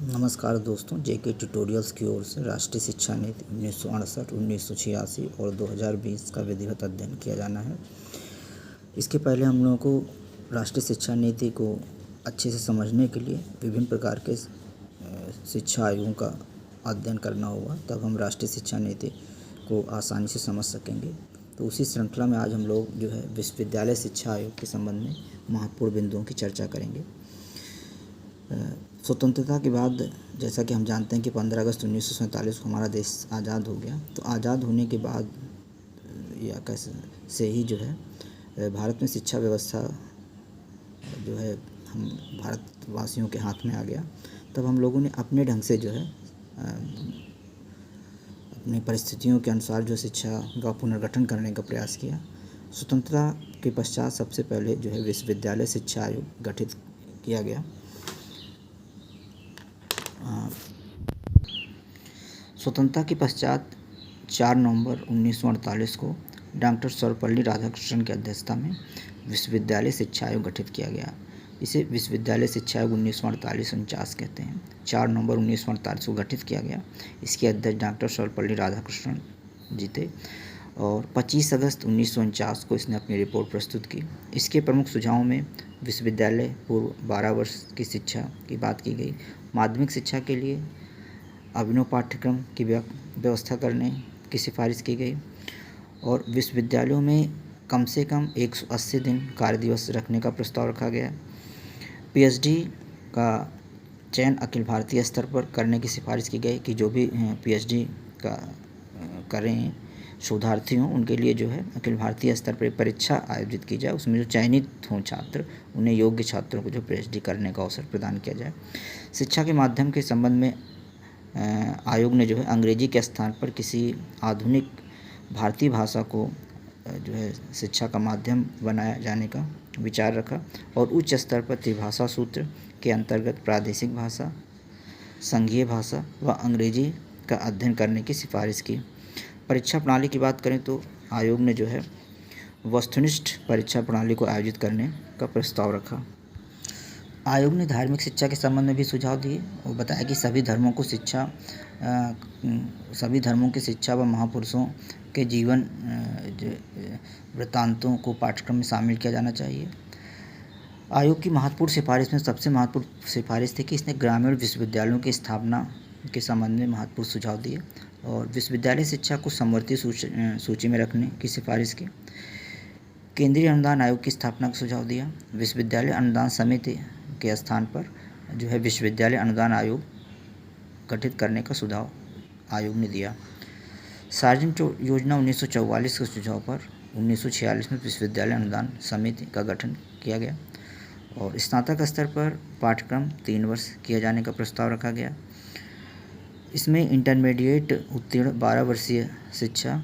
नमस्कार दोस्तों, जेके ट्यूटोरियल्स की ओर से राष्ट्रीय शिक्षा नीति 1968, 1986 और 2020 का विधिवत अध्ययन किया जाना है। इसके पहले हम लोगों को राष्ट्रीय शिक्षा नीति को अच्छे से समझने के लिए विभिन्न प्रकार के शिक्षा आयोगों का अध्ययन करना होगा, तब हम राष्ट्रीय शिक्षा नीति को आसानी से समझ सकेंगे। तो उसी श्रृंखला में आज हम लोग जो है विश्वविद्यालय शिक्षा आयोग के संबंध में महत्वपूर्ण बिंदुओं की चर्चा करेंगे। स्वतंत्रता के बाद जैसा कि हम जानते हैं कि 15 अगस्त 1947 को हमारा देश आज़ाद हो गया। तो आज़ाद होने के बाद या कैसे से ही जो है भारत में शिक्षा व्यवस्था जो है हम भारतवासियों के हाथ में आ गया। तब हम लोगों ने अपने ढंग से जो है अपनी परिस्थितियों के अनुसार जो शिक्षा का पुनर्गठन करने का प्रयास किया। स्वतंत्रता के पश्चात सबसे पहले जो है विश्वविद्यालय शिक्षा आयोग गठित किया गया। स्वतंत्रता के पश्चात 4 नवंबर 1948 को डॉक्टर सर्वपल्ली राधाकृष्णन की अध्यक्षता में विश्वविद्यालय शिक्षा आयोग गठित किया गया। इसे विश्वविद्यालय शिक्षा आयोग 1948-49 कहते हैं। 4 नवंबर 1948 को गठित किया गया। इसके अध्यक्ष डॉक्टर सर्वपल्ली राधाकृष्णन जी थे और 25 अगस्त 1949 को इसने अपनी रिपोर्ट प्रस्तुत की। इसके प्रमुख सुझावों में विश्वविद्यालय पूर्व 12 वर्ष की शिक्षा की बात की गई। माध्यमिक शिक्षा के लिए अभिनव पाठ्यक्रम की व्यवस्था करने की सिफारिश की गई और विश्वविद्यालयों में कम से कम 180 दिन कार्य दिवस रखने का प्रस्ताव रखा गया। पीएचडी का चयन अखिल भारतीय स्तर पर करने की सिफारिश की गई कि जो भी पीएचडी का करें शोधार्थी हों, उनके लिए जो है अखिल भारतीय स्तर पर एक परीक्षा आयोजित की जाए। उसमें जो चयनित हों छात्र, उन्हें योग्य छात्रों को जो पीएचडी करने का अवसर प्रदान किया जाए। शिक्षा के माध्यम के संबंध में आयोग ने जो है अंग्रेजी के स्थान पर किसी आधुनिक भारतीय भाषा को जो है शिक्षा का माध्यम बनाया जाने का विचार रखा और उच्च स्तर पर त्रिभाषा सूत्र के अंतर्गत प्रादेशिक भाषा, संघीय भाषा व अंग्रेजी का अध्ययन करने की सिफारिश की। परीक्षा प्रणाली की बात करें तो आयोग ने जो है वस्तुनिष्ठ परीक्षा प्रणाली को आयोजित करने का प्रस्ताव रखा। आयोग ने धार्मिक शिक्षा के संबंध में भी सुझाव दिए और बताया कि सभी धर्मों की शिक्षा व महापुरुषों के जीवन वृत्तांतों को पाठ्यक्रम में शामिल किया जाना चाहिए। आयोग की महत्वपूर्ण सिफारिश में सबसे महत्वपूर्ण सिफारिश थी कि इसने ग्रामीण विश्वविद्यालयों की स्थापना के संबंध में महत्वपूर्ण सुझाव दिए और विश्वविद्यालय शिक्षा को समवर्ती सूची में रखने की सिफारिश की। केंद्रीय अनुदान आयोग की स्थापना का सुझाव दिया। विश्वविद्यालय अनुदान समिति के स्थान पर जो है विश्वविद्यालय अनुदान आयोग गठित करने का सुझाव आयोग ने दिया। सार्वजनिक योजना 1944 के सुझाव पर 1946 में विश्वविद्यालय अनुदान समिति का गठन किया गया और स्नातक स्तर पर पाठ्यक्रम 3 वर्ष किया जाने का प्रस्ताव रखा गया। इसमें इंटरमीडिएट उत्तीर्ण 12 वर्षीय शिक्षा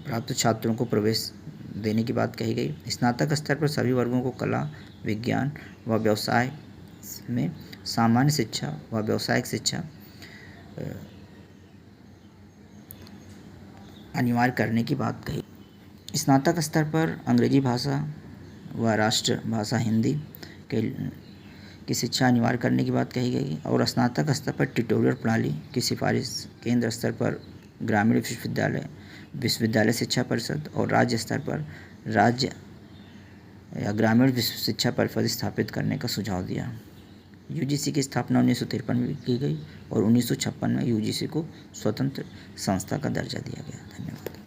प्राप्त छात्रों को प्रवेश देने की बात कही गई। स्नातक स्तर पर सभी वर्गों को कला, विज्ञान व व्यवसाय में सामान्य शिक्षा व व्यावसायिक शिक्षा अनिवार्य करने की बात कही। स्नातक स्तर पर अंग्रेजी भाषा व राष्ट्र भाषा हिंदी की शिक्षा अनिवार्य करने की बात कही गई और स्नातक स्तर पर ट्यूटोरियल प्रणाली की सिफारिश केंद्र स्तर पर ग्रामीण विश्वविद्यालय शिक्षा परिषद और राज्य स्तर पर राज्य या ग्रामीण शिक्षा परिषद स्थापित करने का सुझाव दिया। यूजीसी की स्थापना 1953 में की गई और 1956 में यूजीसी को स्वतंत्र संस्था का दर्जा दिया गया। धन्यवाद।